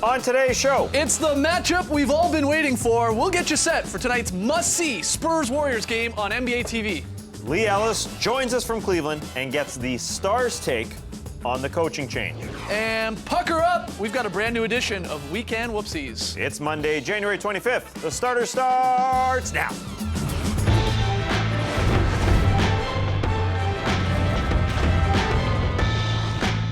On today's show, it's the matchup we've all been waiting for. We'll get you set for tonight's must-see Spurs-Warriors game on NBA TV. Lee Ellis joins us from Cleveland and gets the Stars' take on the coaching change. And pucker up, we've got a brand new edition of Weekend Whoopsies. It's Monday, January 25th. The starter starts now.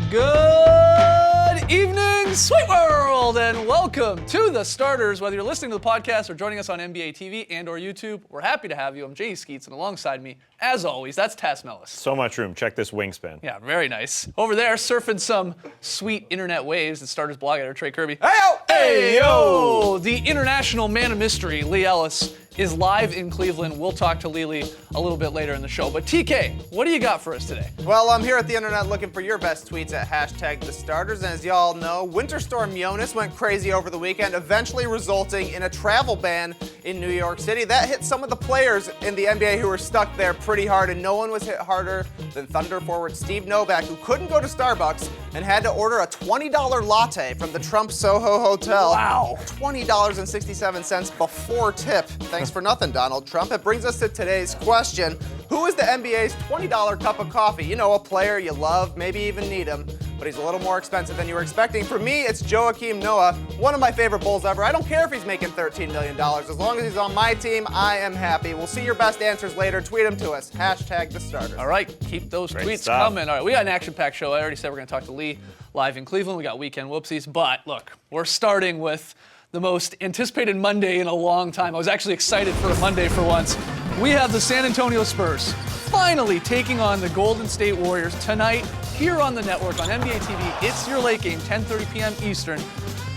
Good evening, Sweet World, and welcome to the starters. Whether you're listening to the podcast or joining us on NBA TV and or YouTube, we're happy to have you. I'm Jay Skeets, and alongside me, as always, that's Taz Mellis. So much room. Check this wingspan. Yeah, very nice. Over there, surfing some sweet internet waves, the starters blog editor, Trey Kirby. Hey-yo! Hey-yo! The international man of mystery, Lee Ellis, is live in Cleveland. We'll talk to Lily a little bit later in the show. But TK, what do you got for us today? Well, I'm here at the internet looking for your best tweets at #TheStarters. And as y'all know, Winter Storm Jonas went crazy over the weekend, eventually resulting in a travel ban in New York City. That hit some of the players in the NBA who were stuck there pretty hard, and no one was hit harder than Thunder forward Steve Novak, who couldn't go to Starbucks and had to order a $20 latte from the Trump Soho Hotel. Wow. $20.67 before tip. Thanks for nothing, Donald Trump. It brings us to today's question. Who is the NBA's $20 cup of coffee? You know, a player you love, maybe even need him, but he's a little more expensive than you were expecting. For me, it's Joakim Noah, one of my favorite Bulls ever. I don't care if he's making $13 million. As long as he's on my team, I am happy. We'll see your best answers later. Tweet them to us. #TheStarters. All right, keep those Great tweets stuff. coming. All right, we got an action-packed show. I already said we're going to talk to Lee live in Cleveland. We got Weekend Whoopsies, but look, we're starting with the most anticipated Monday in a long time. I was actually excited for a Monday for once. We have the San Antonio Spurs finally taking on the Golden State Warriors tonight here on the network on NBA TV. It's your late game, 10:30 p.m. Eastern.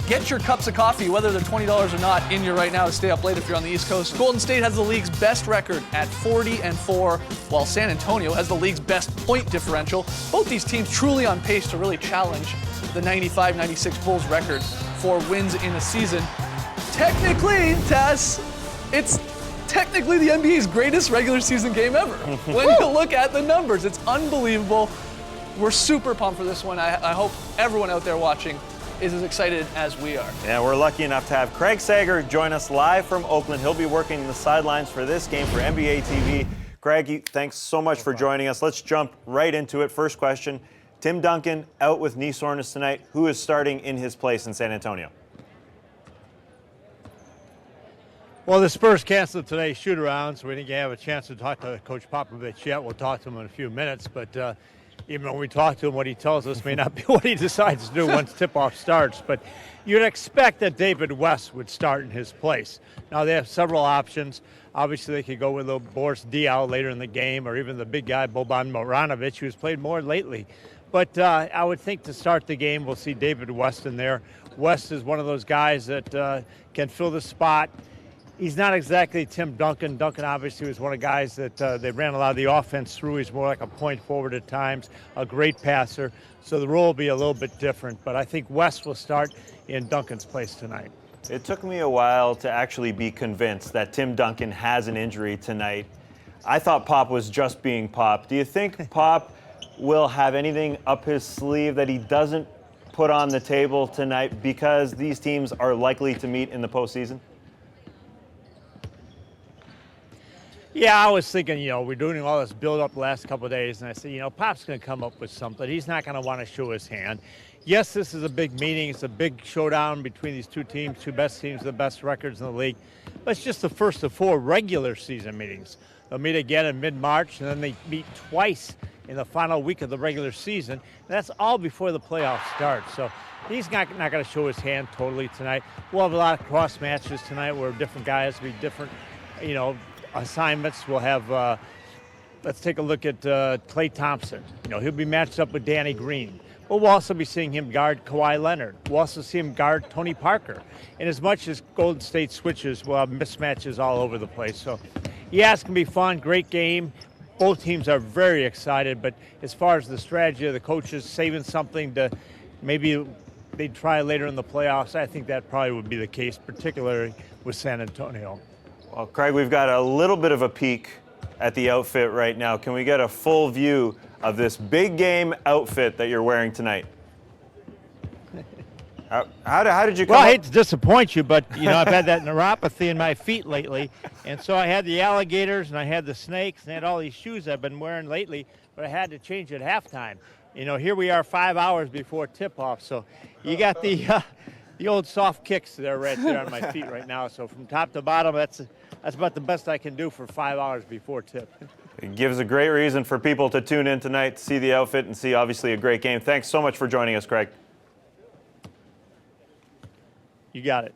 Get your cups of coffee, whether they're $20 or not, in here right now to stay up late if you're on the East Coast. Golden State has the league's best record at 40-4, while San Antonio has the league's best point differential. Both these teams truly on pace to really challenge the 95-96 Bulls record for wins in a season. Technically, Tess, it's technically the NBA's greatest regular season game ever. When you look at the numbers, it's unbelievable. We're super pumped for this one. I hope everyone out there watching is as excited as we are. Yeah, we're lucky enough to have Craig Sager join us live from Oakland. He'll be working the sidelines for this game for NBA TV. Craig, thanks so much for joining us. Let's jump right into it. First question, Tim Duncan out with knee soreness tonight. Who is starting in his place in San Antonio? Well, the Spurs canceled today's shoot-around, so we didn't have a chance to talk to Coach Popovich yet. We'll talk to him in a few minutes, but even when we talk to him, what he tells us may not be what he decides to do once tip-off starts. But you'd expect that David West would start in his place. Now, they have several options. Obviously, they could go with Boris Diaw later in the game, or even the big guy, Boban Marjanovic, who's played more lately. But I would think to start the game, we'll see David West in there. West is one of those guys that can fill the spot. He's not exactly Tim Duncan. Duncan obviously was one of the guys that they ran a lot of the offense through. He's more like a point forward at times, a great passer. So the role will be a little bit different. But I think West will start in Duncan's place tonight. It took me a while to actually be convinced that Tim Duncan has an injury tonight. I thought Pop was just being Pop. Do you think Pop will have anything up his sleeve that he doesn't put on the table tonight because these teams are likely to meet in the postseason? Yeah, I was thinking, we're doing all this build-up the last couple of days, and I said, Pop's going to come up with something. He's not going to want to show his hand. Yes, this is a big meeting. It's a big showdown between these two teams, two best teams, the best records in the league. But it's just the first of 4 regular season meetings. They'll meet again in mid-March, and then they meet twice in the final week of the regular season. And that's all before the playoffs start. So he's not going to show his hand totally tonight. We'll have a lot of cross matches tonight where different guys will be different, assignments. We'll have, let's take a look at Klay Thompson. He'll be matched up with Danny Green. But we'll also be seeing him guard Kawhi Leonard. We'll also see him guard Tony Parker. And as much as Golden State switches, we'll have mismatches all over the place. So, yeah, it's going to be fun. Great game. Both teams are very excited. But as far as the strategy of the coaches saving something to maybe they'd try later in the playoffs, I think that probably would be the case, particularly with San Antonio. Well, Craig, we've got a little bit of a peek at the outfit right now. Can we get a full view of this big game outfit that you're wearing tonight? How did you come Well, I up? hate to disappoint you, but I've had that neuropathy in my feet lately, and so I had the alligators and I had the snakes and I had all these shoes I've been wearing lately, but I had to change at halftime. Here we are 5 hours before tip-off, so you got the old soft kicks there right there on my feet right now. So from top to bottom, that's about the best I can do for 5 hours before tip. It gives a great reason for people to tune in tonight to see the outfit and see obviously a great game. Thanks so much for joining us, Craig. You got it.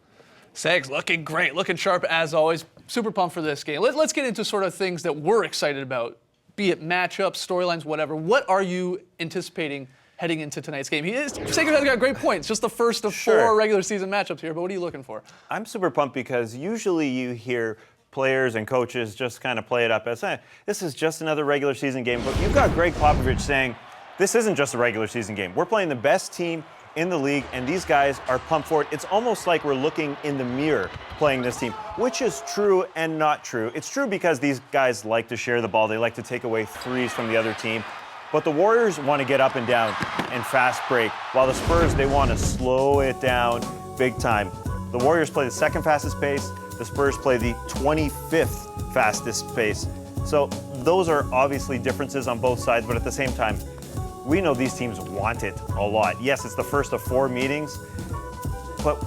Sags looking great, looking sharp as always. Super pumped for this game. Let's get into sort of things that we're excited about, be it matchups, storylines, whatever. What are you anticipating heading into tonight's game? Sags has got a great point. It's just the first of Sure. 4 regular season matchups here, but what are you looking for? I'm super pumped because usually you hear players and coaches just kind of play it up as, this is just another regular season game. But you've got Greg Popovich saying, this isn't just a regular season game. We're playing the best team in the league, and these guys are pumped for it. It's almost like we're looking in the mirror playing this team, which is true and not true. It's true because these guys like to share the ball. They like to take away threes from the other team. But the Warriors want to get up and down and fast break, while the Spurs, they want to slow it down big time. The Warriors play the second fastest pace. The Spurs play the 25th fastest pace. So those are obviously differences on both sides, but at the same time, we know these teams want it a lot. Yes, it's the first of 4 meetings, but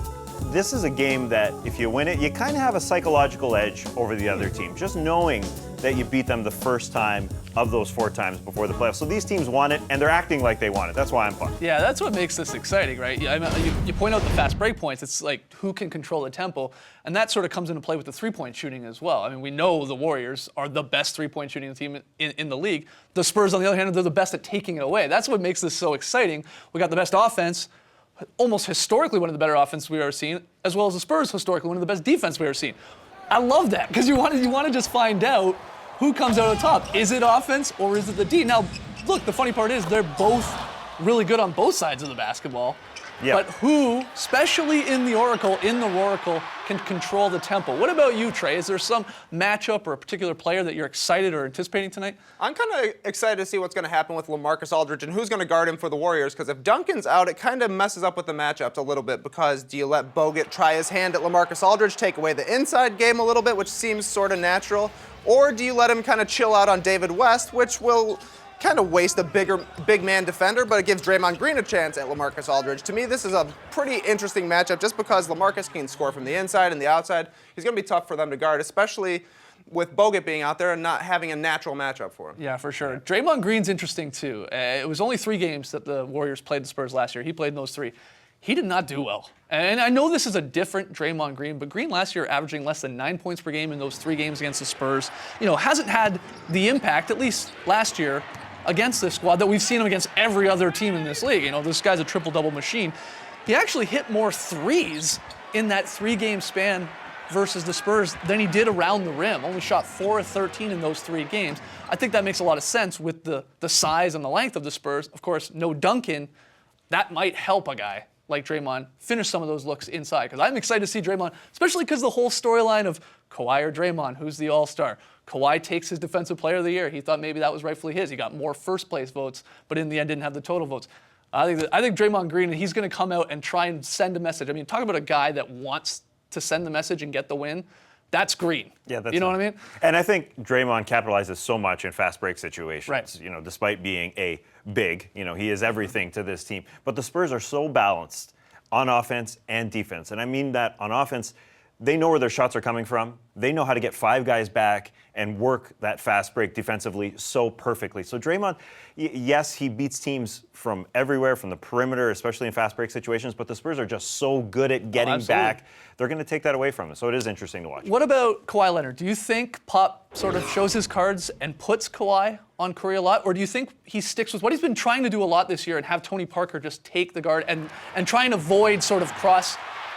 this is a game that if you win it, you kind of have a psychological edge over the other team, just knowing that you beat them the first time of those 4 times before the playoffs. So these teams want it, and they're acting like they want it. That's why I'm pumped. Yeah, that's what makes this exciting, right? You point out the fast break points. It's like who can control the tempo, and that sort of comes into play with the three-point shooting as well. I mean, we know the Warriors are the best three-point shooting team in the league. The Spurs, on the other hand, they're the best at taking it away. That's what makes this so exciting. We got the best offense, almost historically one of the better offense we've ever seen, as well as the Spurs historically one of the best defense we've ever seen. I love that because you want to just find out who comes out on top. Is it offense or is it the D? Now, look, the funny part is they're both really good on both sides of the basketball. Yeah. But who, especially in the Roracle, can control the tempo? What about you, Trey? Is there some matchup or a particular player that you're excited or anticipating tonight? I'm kind of excited to see what's going to happen with LaMarcus Aldridge and who's going to guard him for the Warriors, because if Duncan's out, it kind of messes up with the matchups a little bit, because do you let Bogut try his hand at LaMarcus Aldridge, take away the inside game a little bit, which seems sort of natural, or do you let him kind of chill out on David West, which will kind of waste a big man defender, but it gives Draymond Green a chance at LaMarcus Aldridge. To me, this is a pretty interesting matchup just because LaMarcus can score from the inside and the outside. He's going to be tough for them to guard, especially with Bogut being out there and not having a natural matchup for him. Yeah, for sure. Draymond Green's interesting, too. It was only 3 games that the Warriors played the Spurs last year. He played in those 3. He did not do well. And I know this is a different Draymond Green, but Green last year averaging less than 9 points per game in those 3 games against the Spurs. Hasn't had the impact, at least last year, against this squad that we've seen him against every other team in this league. This guy's a triple-double machine. He actually hit more threes in that 3-game span versus the Spurs than he did around the rim. Only shot 4 of 13 in those 3 games. I think that makes a lot of sense with the size and the length of the Spurs. Of course, no Duncan. That might help a guy like Draymond finish some of those looks inside. Because I'm excited to see Draymond, especially because the whole storyline of Kawhi or Draymond, who's the all-star. Kawhi takes his Defensive Player of the Year. He thought maybe that was rightfully his. He got more first-place votes, but in the end didn't have the total votes. I think Draymond Green, he's going to come out and try and send a message. I mean, talk about a guy that wants to send the message and get the win. That's Green. Yeah, that's you know what I mean? And I think Draymond capitalizes so much in fast break situations. Right. Despite being a big, he is everything to this team. But the Spurs are so balanced on offense and defense. And I mean that on offense, they know where their shots are coming from. They know how to get 5 guys back and work that fast break defensively so perfectly. So Draymond, yes, he beats teams from everywhere, from the perimeter, especially in fast break situations, but the Spurs are just so good at getting back. They're going to take that away from him. So it is interesting to watch. What about Kawhi Leonard? Do you think Pop sort of shows his cards and puts Kawhi on Curry a lot? Or do you think he sticks with what he's been trying to do a lot this year and have Tony Parker just take the guard and try and avoid sort of cross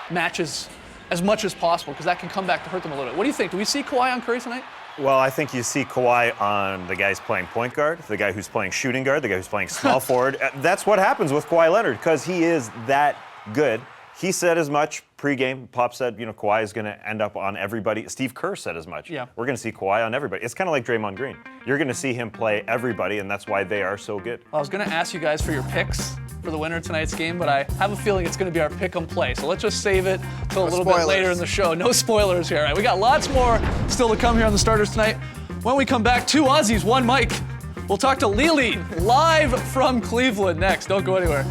matches as much as possible, because that can come back to hurt them a little bit? What do you think? Do we see Kawhi on Curry tonight? Well, I think you see Kawhi on the guys playing point guard, the guy who's playing shooting guard, the guy who's playing small forward. That's what happens with Kawhi Leonard, because he is that good. He said as much Pre-game, Pop said, Kawhi is going to end up on everybody. Steve Kerr said as much. Yeah. We're going to see Kawhi on everybody. It's kind of like Draymond Green. You're going to see him play everybody, and that's why they are so good. I was going to ask you guys for your picks for the winner of tonight's game, but I have a feeling it's going to be our pick 'em play. So let's just save it till a little bit later in the show. No spoilers here. All right, we got lots more still to come here on the starters tonight. When we come back, 2 Aussies, 1 Mike. We'll talk to Lily live from Cleveland next. Don't go anywhere.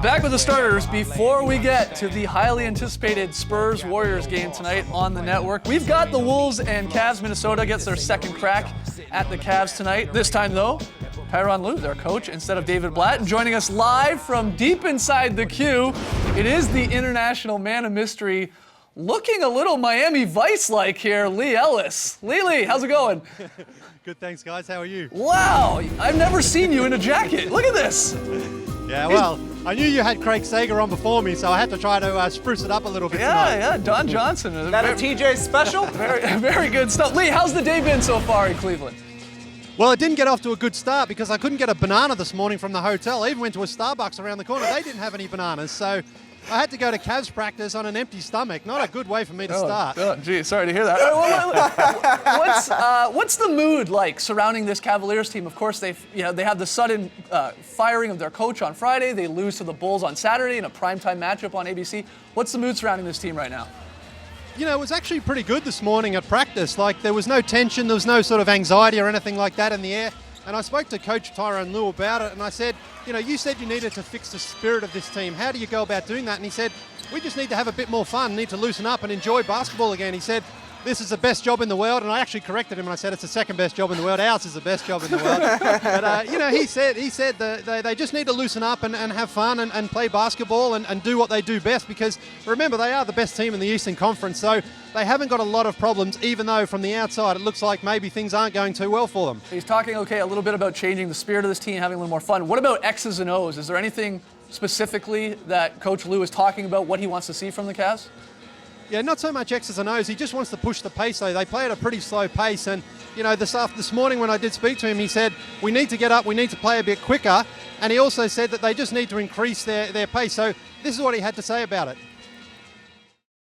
Back with the starters before we get to the highly anticipated Spurs-Warriors game tonight on the network. We've got the Wolves and Cavs. Minnesota gets their second crack at the Cavs tonight. This time, though, Tyronn Lue, their coach, instead of David Blatt. And joining us live from deep inside the queue, it is the international man of mystery, looking a little Miami Vice-like here, Lee Ellis. Lee, how's it going? Good, thanks, guys. How are you? Wow, I've never seen you in a jacket. Look at this. Yeah, well, I knew you had Craig Sager on before me, so I had to try to spruce it up a little bit tonight. Yeah, Don Johnson. That a TJ special? Very good stuff. Lee, how's the day been so far in Cleveland? Well, it didn't get off to a good start because I couldn't get a banana this morning from the hotel. I even went to a Starbucks around the corner. They didn't have any bananas, so I had to go to Cavs practice on an empty stomach. Not a good way for me to start. Oh, gee, sorry to hear that. What's the mood like surrounding this Cavaliers team? Of course, they have the sudden firing of their coach on Friday. They lose to the Bulls on Saturday in a primetime matchup on ABC. What's the mood surrounding this team right now? You know, it was actually pretty good this morning at practice. Like, there was no tension, there was no sort of anxiety or anything like that in the air. And I spoke to Coach Tyronn Lue about it, and I said, you said you needed to fix the spirit of this team. How do you go about doing that? And he said, we just need to have a bit more fun, need to loosen up and enjoy basketball again. He said, this is the best job in the world, and I actually corrected him and I said it's the second best job in the world. Ours is the best job in the world. But he said they just need to loosen up and have fun and play basketball and do what they do best, because remember, they are the best team in the Eastern Conference, so they haven't got a lot of problems, even though from the outside it looks like maybe things aren't going too well for them. He's talking, a little bit about changing the spirit of this team, having a little more fun. What about X's and O's? Is there anything specifically that Coach Lue is talking about, what he wants to see from the Cavs? Yeah, not so much X's and O's. He just wants to push the pace, though. They play at a pretty slow pace. And, this morning when I did speak to him, he said, we need to get up, we need to play a bit quicker. And he also said that they just need to increase their pace. So this is what he had to say about it.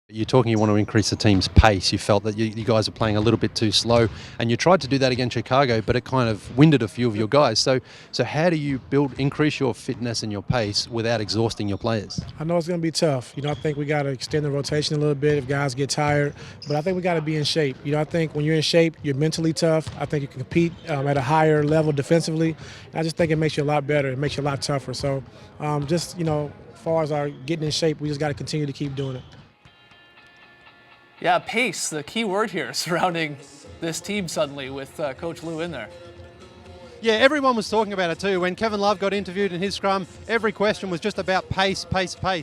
You're talking you want to increase the team's pace. You felt that you guys are playing a little bit too slow, and you tried to do that against Chicago, but it kind of winded a few of your guys. So how do you increase your fitness and your pace without exhausting your players? I know it's going to be tough. I think we got to extend the rotation a little bit if guys get tired, but I think we got to be in shape. I think when you're in shape, you're mentally tough. I think you can compete at a higher level defensively. And I just think it makes you a lot better. It makes you a lot tougher. So as far as our getting in shape, we just got to continue to keep doing it. Yeah, pace, the key word here surrounding this team suddenly with Coach Lue in there. Yeah, everyone was talking about it too. When Kevin Love got interviewed in his scrum, every question was just about pace.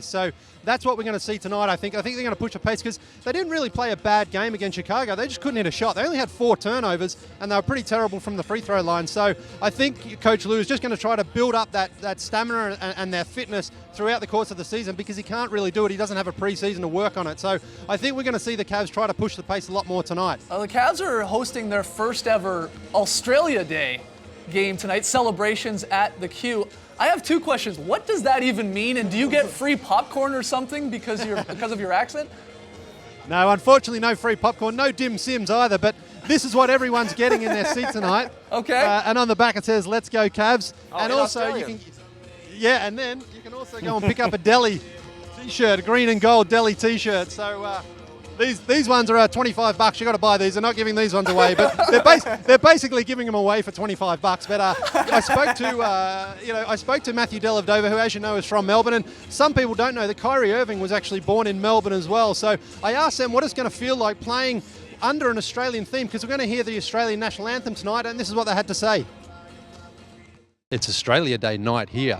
So that's what we're going to see tonight, I think. I think they're going to push the pace because they didn't really play a bad game against Chicago. They just couldn't hit a shot. They only had 4 turnovers, and they were pretty terrible from the free throw line. So I think Coach Lue is just going to try to build up that stamina and their fitness throughout the course of the season, because he can't really do it. He doesn't have a preseason to work on it. So I think we're going to see the Cavs try to push the pace a lot more tonight. The Cavs are hosting their first ever Australia Day game tonight, celebrations at the Q. I have 2 questions. What does that even mean? And do you get free popcorn or something because of your accent? No, unfortunately, no free popcorn, no dim sims either, but this is what everyone's getting in their seat tonight. Okay. And on the back it says, let's go Cavs. And also Australian. and then you can also go and pick up a Delhi t-shirt, a green and gold Delhi t-shirt. So these ones are $25. You got to buy these. They're not giving these ones away, but they're basically giving them away for $25. But I spoke to Matthew Dellavedova, who, as you know, is from Melbourne, and some people don't know that Kyrie Irving was actually born in Melbourne as well. So I asked them what it's going to feel like playing under an Australian theme, because we're going to hear the Australian national anthem tonight, and this is what they had to say. It's Australia Day night here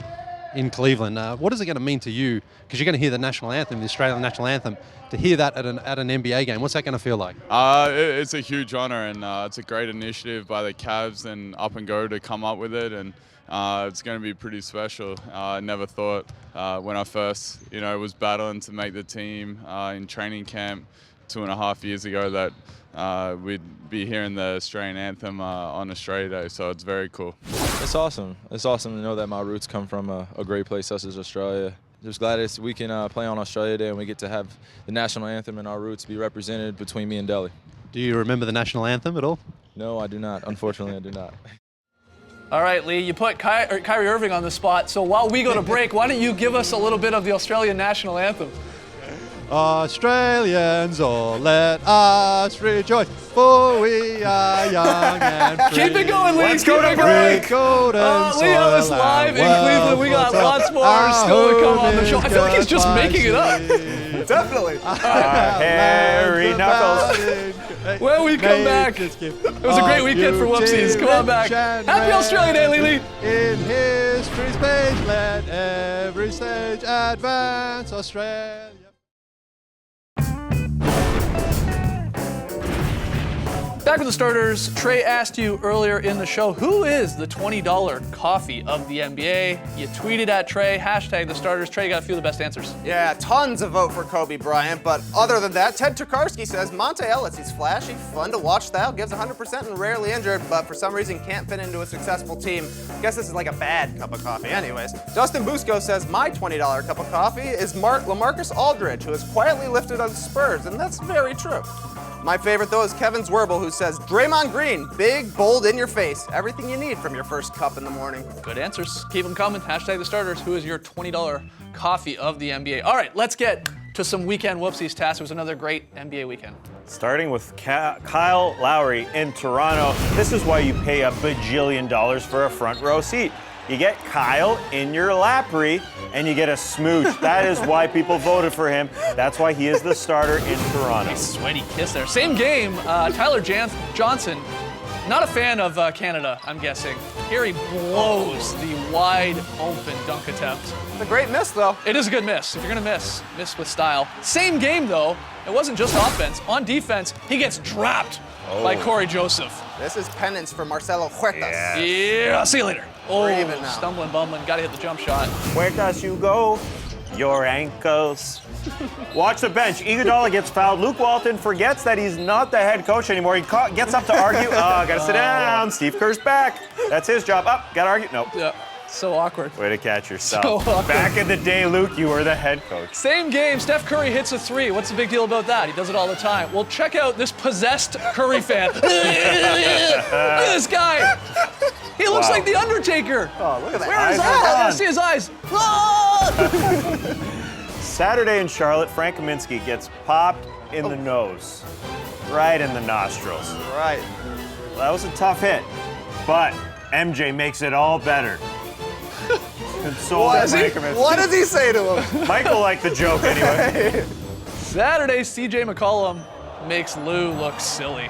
in Cleveland. What is it going to mean to you? Because you're going to hear the national anthem, the Australian national anthem, to hear that at an NBA game. What's that going to feel like? It's a huge honor, and it's a great initiative by the Cavs and Up and Go to come up with it, and it's going to be pretty special. I never thought when I first, was battling to make the team in training camp 2.5 years ago that we'd be hearing the Australian anthem on Australia Day, so it's very cool. It's awesome. It's awesome to know that my roots come from a great place such as Australia. Just glad we can play on Australia Day and we get to have the national anthem and our roots be represented between me and Delhi. Do you remember the national anthem at all? No, I do not. Unfortunately, I do not. All right, Lee, you put Kyrie Irving on the spot, so while we go to break, why don't you give us a little bit of the Australian national anthem? Australians, oh, let us rejoice, for we are young and free. Keep it going, Lee. Let's go to break. Leo is live in Cleveland. We got lots more still to come on the show. I feel like he's just making it up. Definitely. Harry Knuckles. When we come back, it was a great weekend for Whoopsies. Come on back. Happy Australia Day, Lee. In history's page, let every stage advance Australia. Back with the starters. Trey asked you earlier in the show, who is the $20 coffee of the NBA? You tweeted at Trey, hashtag the starters. Trey, you got a few of the best answers. Yeah, tons of vote for Kobe Bryant, but other than that, Ted Tokarski says Monte Ellis. He's flashy, fun to watch style, gives 100% and rarely injured, but for some reason can't fit into a successful team. Guess this is like a bad cup of coffee. Anyways, Dustin Busco says my $20 cup of coffee is LaMarcus Aldridge, who has quietly lifted on the Spurs, and that's very true. My favorite, though, is Kevin Zwerble, who says, Draymond Green, big, bold, in your face. Everything you need from your first cup in the morning. Good answers. Keep them coming. Hashtag the starters. Who is your $20 coffee of the NBA? All right, let's get to some weekend whoopsies tasks. It was another great NBA weekend. Starting with Kyle Lowry in Toronto. This is why you pay $1 bajillion for a front row seat. You get Kyle in your lappery, and you get a smooch. That is why people voted for him. That's why he is the starter in Toronto. Nice sweaty kiss there. Same game, Tyler Johnson, not a fan of Canada, I'm guessing. Here he blows the wide open dunk attempt. It's a great miss, though. It is a good miss. If you're gonna miss with style. Same game, though. It wasn't just offense. On defense, he gets dropped by Corey Joseph. This is penance for Marcelo Huertas. Yeah, see you later. We're even now. Stumbling, bumbling, gotta hit the jump shot. Where does you go? Your ankles. Watch the bench. Iguodala gets fouled. Luke Walton forgets that he's not the head coach anymore. He gets up to argue. Oh, gotta sit down. Steve Kerr's back. That's his job. Up, gotta argue. Nope. Yeah, so awkward. Way to catch yourself. So awkward. Back in the day, Luke, you were the head coach. Same game, Steph Curry hits a three. What's the big deal about that? He does it all the time. Well, check out this possessed Curry fan. Look at this guy. He looks like The Undertaker. Oh, look at that. Where is his eyes? I gotta see his eyes. Saturday in Charlotte, Frank Kaminsky gets popped in the nose. Right in the nostrils. Right. Well, that was a tough hit, but MJ makes it all better. What does he say to him? Michael liked the joke anyway. Saturday, CJ McCollum makes Lou look silly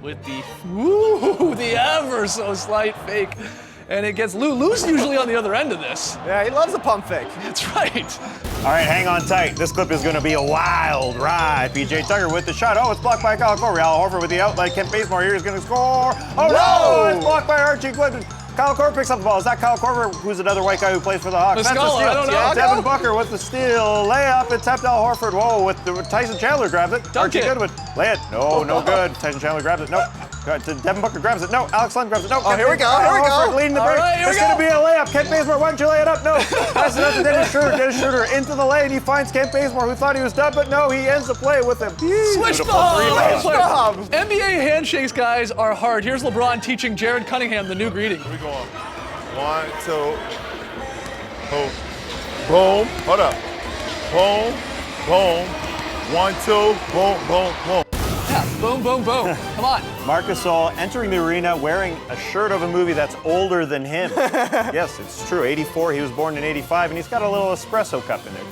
with the ever so slight fake. And it gets Lou. Lou's usually on the other end of this. Yeah, he loves a pump fake. That's right. All right, hang on tight. This clip is going to be a wild ride. PJ Tucker with the shot. Oh, it's blocked by Kyle Korver. Al Horford with the outlet. Kent Bazemore here is going to score. Oh, no! It's blocked by Archie Goodwin. Kyle Korver picks up the ball. Is that Kyle Korver, who's another white guy who plays for the Hawks? That's the steal. I don't know. Devin Booker with the steal. Layup. It's tapped Al Horford. Whoa, with Tyson Chandler grabs it. Dunk Archie it. Goodwin. Lay it. No good. Tyson Chandler grabs it. Nope. Devin Booker grabs it. No. Alex Len grabs it. No. Oh, here we go. Horford leading the break. All right, here we it's go. going to be a layup. Kent Bazemore, why don't you lay it up? No. Pass it up to Dennis Schroeder. Dennis Schroeder into the lane. He finds Kent Bazemore, who thought he was done, but no, he ends the play with him. Switch bomb. NBA handshakes, guys, are hard. Here's LeBron teaching Jared Cunningham the new greeting. We go on. 1, 2. Boom. Boom. Hold up. Boom. Boom. 1, 2. Boom. Boom. Boom. Yeah, boom, boom, boom. Come on. Marc Gasol entering the arena wearing a shirt of a movie that's older than him. Yes, it's true. 84. He was born in 85, and he's got a little espresso cup in there.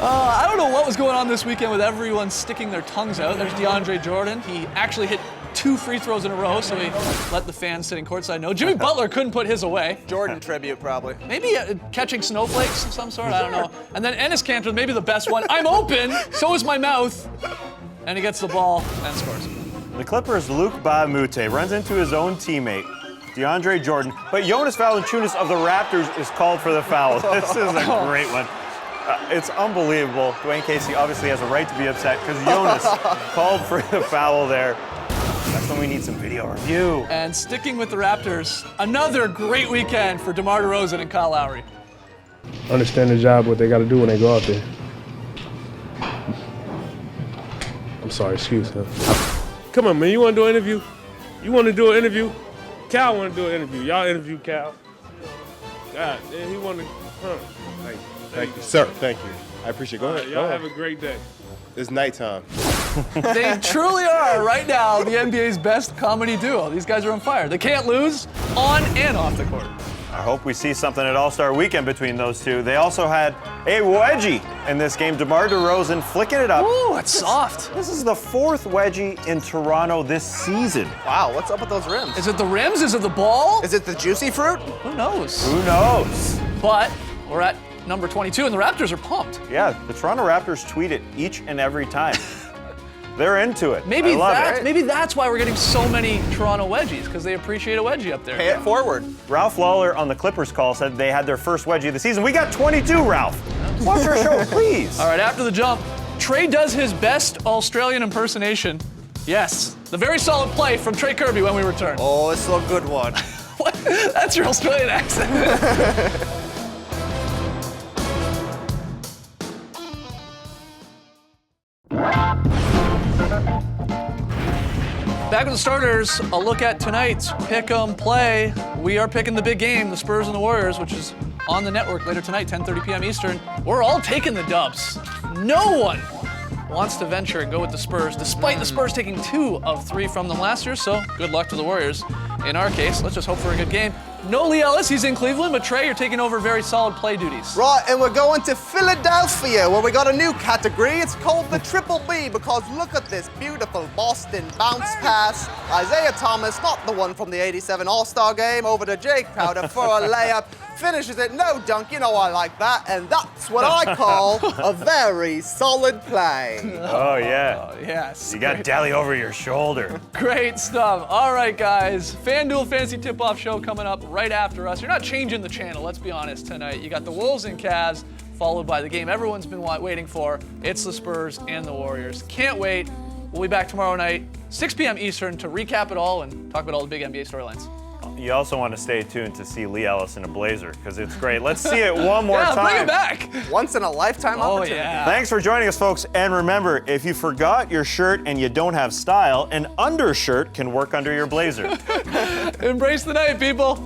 I don't know what was going on this weekend with everyone sticking their tongues out. There's DeAndre Jordan. He actually hit 2 free throws in a row, so he let the fans sitting courtside know. Jimmy Butler couldn't put his away. Jordan tribute, probably. Maybe catching snowflakes of some sort, I don't know. And then Enes Kanter, maybe the best one. I'm open, so is my mouth. And he gets the ball and scores. The Clippers' Luke Baamute runs into his own teammate, DeAndre Jordan, but Jonas Valanciunas of the Raptors is called for the foul. This is a great one. It's unbelievable. Dwayne Casey obviously has a right to be upset because Jonas called for the foul there. That's when we need some video review. And sticking with the Raptors, another great weekend for DeMar DeRozan and Kyle Lowry. Understand the job, what they got to do when they go out there. I'm sorry, excuse me. Come on, man, you want to do an interview? You want to do an interview? Cal want to do an interview. Y'all interview Cal. God, man, he want to, Thank you, sir. Thank you. I appreciate it. Go ahead. Y'all have a great day. It's nighttime. They truly are, right now, the NBA's best comedy duo. These guys are on fire. They can't lose on and off the court. I hope we see something at All-Star Weekend between those two. They also had a wedgie in this game. DeMar DeRozan flicking it up. Ooh, that's soft. This is the 4th wedgie in Toronto this season. Wow, what's up with those rims? Is it the rims? Is it the ball? Is it the juicy fruit? Who knows? Who knows? But we're at number 22, and the Raptors are pumped. Yeah, the Toronto Raptors tweet it each and every time. They're into it. Maybe I love it. maybe that's why we're getting so many Toronto wedgies, because they appreciate a wedgie up there. Pay it forward. Ralph Lawler on the Clippers call said they had their first wedgie of the season. We got 22, Ralph. Watch our show, please. All right, after the jump, Trey does his best Australian impersonation. Yes, the very solid play from Trey Kirby when we return. Oh, it's a good one. What? That's your Australian accent. Back with the starters, a look at tonight's pick 'em play. We are picking the big game, the Spurs and the Warriors, which is on the network later tonight, 10:30 p.m. Eastern. We're all taking the dubs. No one wants to venture and go with the Spurs, despite the Spurs taking 2 of 3 from them last year, so good luck to the Warriors. In our case, let's just hope for a good game. No Lee Ellis, he's in Cleveland, but Trey, you're taking over very solid play duties. Right, and we're going to Philadelphia, where we got a new category. It's called the Triple B, because look at this beautiful Boston bounce pass. Isaiah Thomas, not the one from the '87 All-Star game, over to Jake Powder for a layup. Finishes it, no dunk, you know I like that, and that's what I call a very solid play. Oh, yeah. Yes. You got Dally over your shoulder. Great stuff. All right, guys. FanDuel Fantasy Tip-Off Show coming up right after us. You're not changing the channel, let's be honest, tonight. You got the Wolves and Cavs, followed by the game everyone's been waiting for. It's the Spurs and the Warriors. Can't wait. We'll be back tomorrow night, 6 p.m. Eastern, to recap it all and talk about all the big NBA storylines. You also want to stay tuned to see Lee Ellis in a blazer, because it's great. Let's see it one more time. Bring it back. Once in a lifetime opportunity. Yeah. Thanks for joining us, folks. And remember, if you forgot your shirt and you don't have style, an undershirt can work under your blazer. Embrace the night, people.